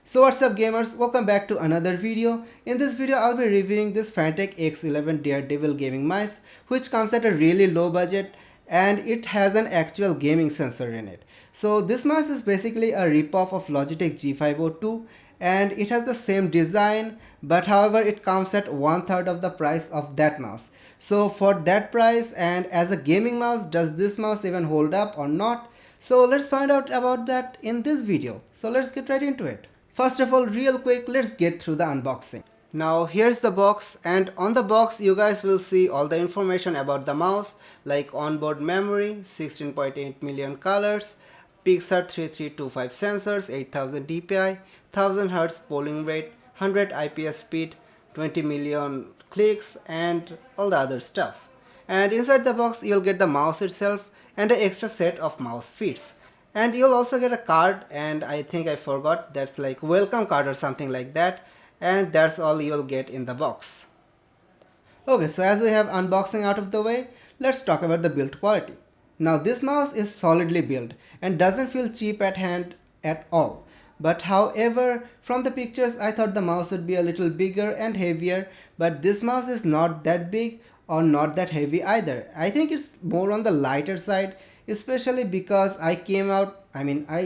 So what's up gamers, welcome back to another video. In this video I'll be reviewing this Fanatec X11 Daredevil gaming mouse, which comes at a really low budget and it has an actual gaming sensor in it. So this mouse is basically a ripoff of Logitech G502 and it has the same design, but however it comes at 1/3 of the price of that mouse. So for that price and as a gaming mouse, does this mouse even hold up or not? So let's find out about that in this video. So let's get right into it. First of all, real quick, let's get through the unboxing. Now here's the box, and on the box you guys will see all the information about the mouse, like onboard memory, 16.8 million colors, Pixar 3325 sensors, 8000 dpi, 1000 Hz polling rate, 100 IPS speed, 20 million clicks, and all the other stuff. And inside the box you'll get the mouse itself and an extra set of mouse feet. And you'll also get a card, and I think I forgot, that's like welcome card or something like that, and that's all you'll get in the box. Okay, so as we have unboxing out of the way, let's talk about the build quality. Now this mouse is solidly built and doesn't feel cheap at hand at all. But however, from the pictures I thought the mouse would be a little bigger and heavier, but this mouse is not that big or not that heavy either. I think it's more on the lighter side, especially because I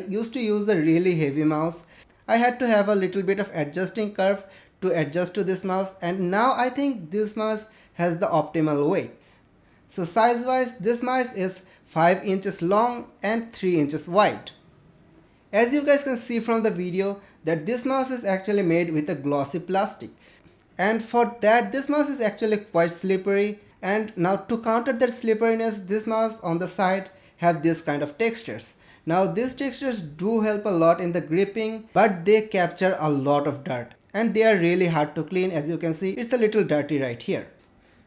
used to use a really heavy mouse. I had to have a little bit of adjusting curve to adjust to this mouse, and now I think this mouse has the optimal weight. So size wise, this mouse is 5 inches long and 3 inches wide. As you guys can see from the video that this mouse is actually made with a glossy plastic, and for that this mouse is actually quite slippery. And now to counter that slipperiness, this mouse on the side have this kind of textures. Now these textures do help a lot in the gripping, but they capture a lot of dirt and they are really hard to clean. As you can see, it's a little dirty right here.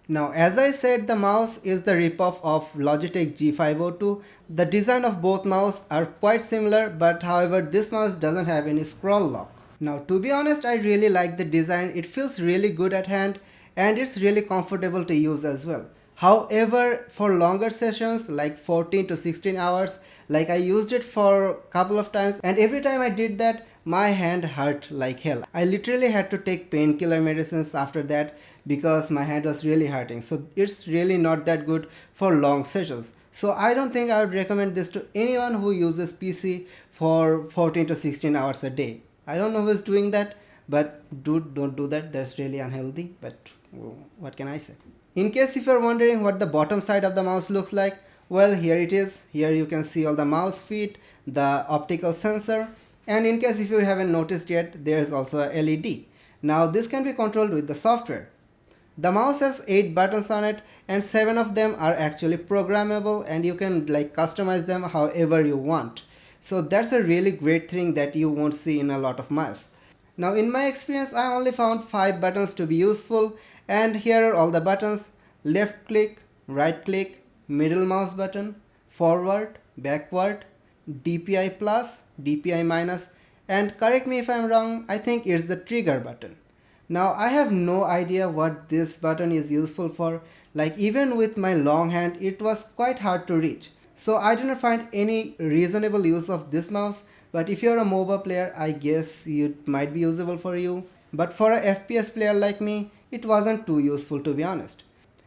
Now as I said, the mouse is the ripoff of Logitech G502. The design of both mouse are quite similar, but however this mouse doesn't have any scroll lock. Now to be honest, I really like the design. It feels really good at hand and it's really comfortable to use as well. However, for longer sessions like 14 to 16 hours, like I used it for a couple of times, and every time I did that, my hand hurt like hell. I literally had to take painkiller medicines after that because my hand was really hurting. So it's really not that good for long sessions. So I don't think I would recommend this to anyone who uses PC for 14 to 16 hours a day. I don't know who's doing that, but dude, don't do that. That's really unhealthy, but well, what can I say? In case if you're wondering what the bottom side of the mouse looks like, well, here it is. Here you can see all the mouse feet, the optical sensor, and in case if you haven't noticed yet, there is also a LED. Now this can be controlled with the software. The mouse has 8 buttons on it and 7 of them are actually programmable, and you can like customize them however you want. So that's a really great thing that you won't see in a lot of mice. Now in my experience, I only found 5 buttons to be useful, and here are all the buttons: left click, right click, middle mouse button, forward, backward, DPI plus, DPI minus, and correct me if I'm wrong, I think it's the trigger button. Now I have no idea what this button is useful for. Like even with my long hand, it was quite hard to reach. So I didn't find any reasonable use of this mouse, but if you're a MOBA player, I guess it might be usable for you. But for a FPS player like me, it wasn't too useful to be honest.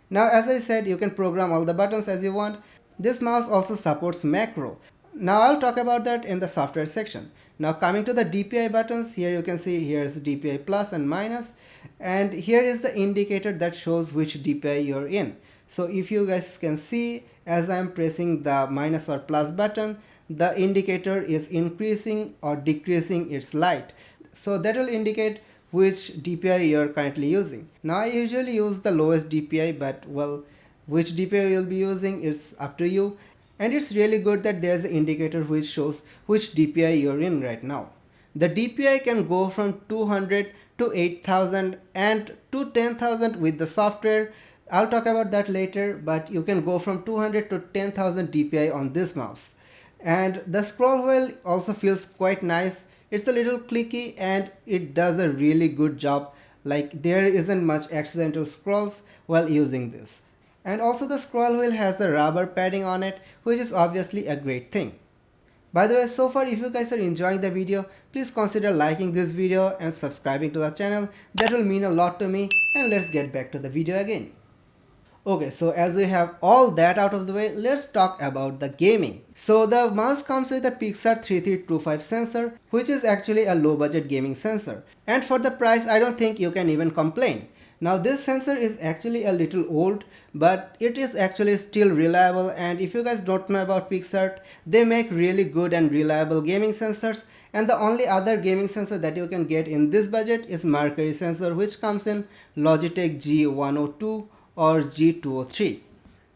Now as I said, you can program all the buttons as you want. This mouse also supports macro. Now I'll talk about that in the software section. Now coming to the DPI buttons, here you can see here's DPI plus and minus, and here is the indicator that shows which DPI you're in. So if you guys can see, as I'm pressing the minus or plus button, the indicator is increasing or decreasing its light. So that will indicate which DPI you're currently using. Now I usually use the lowest DPI, but well, which DPI you'll be using is up to you. And it's really good that there's an indicator which shows which DPI you're in right now. The DPI can go from 200 to 8000 and to 10,000 with the software. I'll talk about that later, but you can go from 200 to 10,000 DPI on this mouse. And the scroll wheel also feels quite nice. It's a little clicky and it does a really good job. Like there isn't much accidental scrolls while using this. And also the scroll wheel has a rubber padding on it, which is obviously a great thing. By the way, so far if you guys are enjoying the video, please consider liking this video and subscribing to the channel. That will mean a lot to me, and let's get back to the video again. Okay, so as we have all that out of the way, let's talk about the gaming. So the mouse comes with a Pixar 3325 sensor, which is actually a low budget gaming sensor. And for the price, I don't think you can even complain. Now this sensor is actually a little old, but it is actually still reliable, and if you guys don't know about Pixart, they make really good and reliable gaming sensors, and the only other gaming sensor that you can get in this budget is Mercury sensor, which comes in Logitech G102 or G203.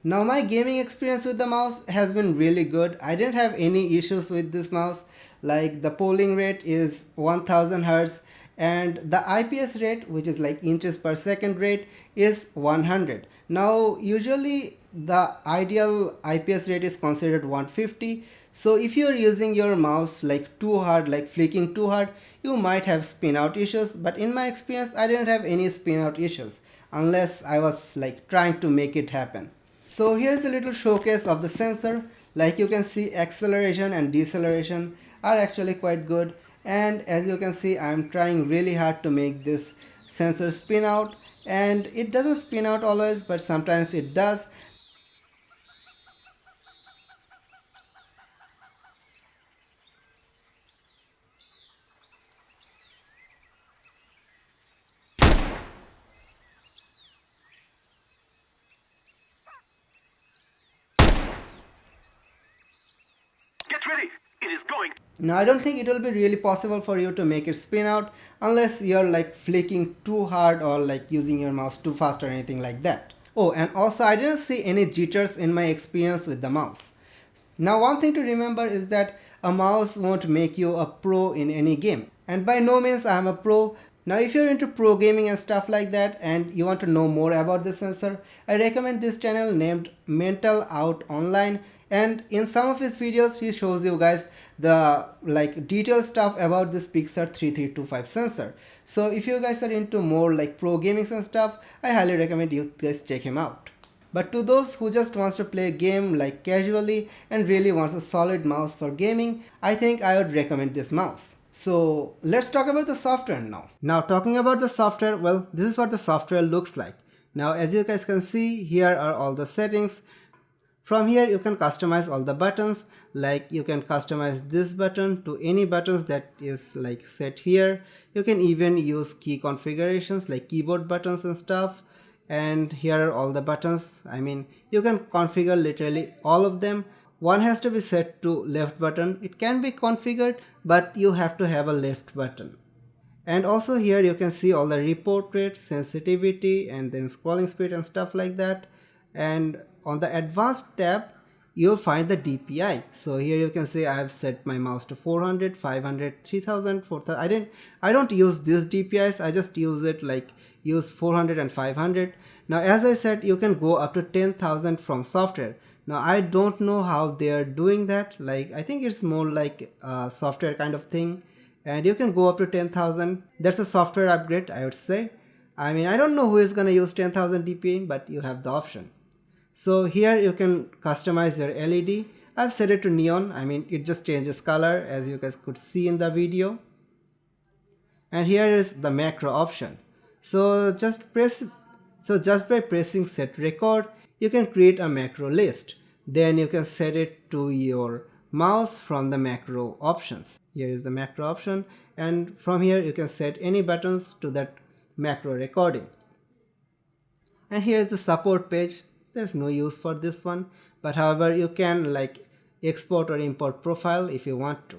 Now my gaming experience with the mouse has been really good. I didn't have any issues with this mouse. Like the polling rate is 1000 Hz and the IPS rate, which is like inches per second rate, is 100. Now usually the ideal IPS rate is considered 150. So if you're using your mouse like too hard, like flicking too hard, you might have spin out issues, but in my experience I didn't have any spin out issues unless I was like trying to make it happen. So here's a little showcase of the sensor. Like you can see, acceleration and deceleration are actually quite good, and as you can see, I'm trying really hard to make this sensor spin out, and it doesn't spin out always, but sometimes it does. Get ready! It is going! Now I don't think it will be really possible for you to make it spin out unless you're like flicking too hard or like using your mouse too fast or anything like that. Oh, and also I didn't see any jitters in my experience with the mouse. Now one thing to remember is that a mouse won't make you a pro in any game. And by no means I am a pro. Now if you're into pro gaming and stuff like that and you want to know more about this sensor, I recommend this channel named Mental Out Online, and in some of his videos he shows you guys the like detailed stuff about this Pixar 3325 sensor. So if you guys are into more like pro gaming and stuff, I highly recommend you guys check him out. But to those who just wants to play a game like casually and really wants a solid mouse for gaming, I think I would recommend this mouse. So let's talk about the software now. Now talking about the software, well, this is what the software looks like. Now as you guys can see, here are all the settings. From here you can customize all the buttons, like you can customize this button to any buttons that is like set here. You can even use key configurations like keyboard buttons and stuff. And here are all the buttons. I mean, you can configure literally all of them. One has to be set to left button. It can be configured, but you have to have a left button. And also here you can see all the report rate, sensitivity, and then scrolling speed and stuff like that. And on the advanced tab, you'll find the DPI. So here you can see I have set my mouse to 400, 500, 3000, 4000. I don't use these DPIs. I just use it like use 400 and 500. Now as I said, you can go up to 10,000 from software. Now I don't know how they are doing that. Like I think it's more like a software kind of thing. And you can go up to 10,000. That's a software upgrade, I would say. I mean, I don't know who is gonna use 10,000 DPI, but you have the option. So here you can customize your LED. I've set it to neon. I mean, it just changes color as you guys could see in the video. And here is the macro option. So just by pressing set record, you can create a macro list. Then you can set it to your mouse from the macro options. Here is the macro option, and from here you can set any buttons to that macro recording. And here is the support page. There's no use for this one, but however you can like export or import profile if you want to.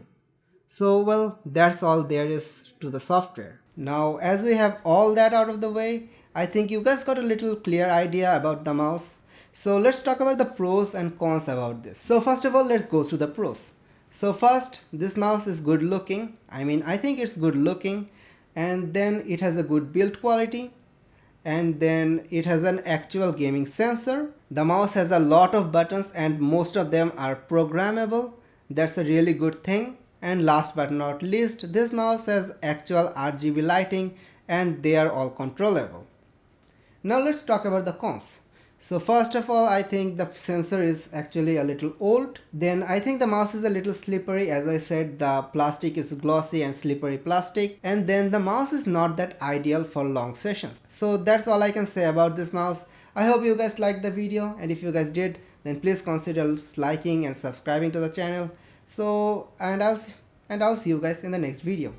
So well, that's all there is to the software. Now as we have all that out of the way, I think you guys got a little clear idea about the mouse. So let's talk about the pros and cons about this. So first of all, let's go to the pros. So first, this mouse is good looking. I mean, I think it's good looking, and then it has a good build quality. And then it has an actual gaming sensor. The mouse has a lot of buttons and most of them are programmable. That's a really good thing. And last but not least, this mouse has actual RGB lighting and they are all controllable. Now let's talk about the cons. So first of all, I think the sensor is actually a little old. Then I think the mouse is a little slippery. As I said, the plastic is glossy and slippery plastic. And then the mouse is not that ideal for long sessions. So that's all I can say about this mouse. I hope you guys liked the video, and if you guys did, then please consider liking and subscribing to the channel. So and I'll see you guys in the next video.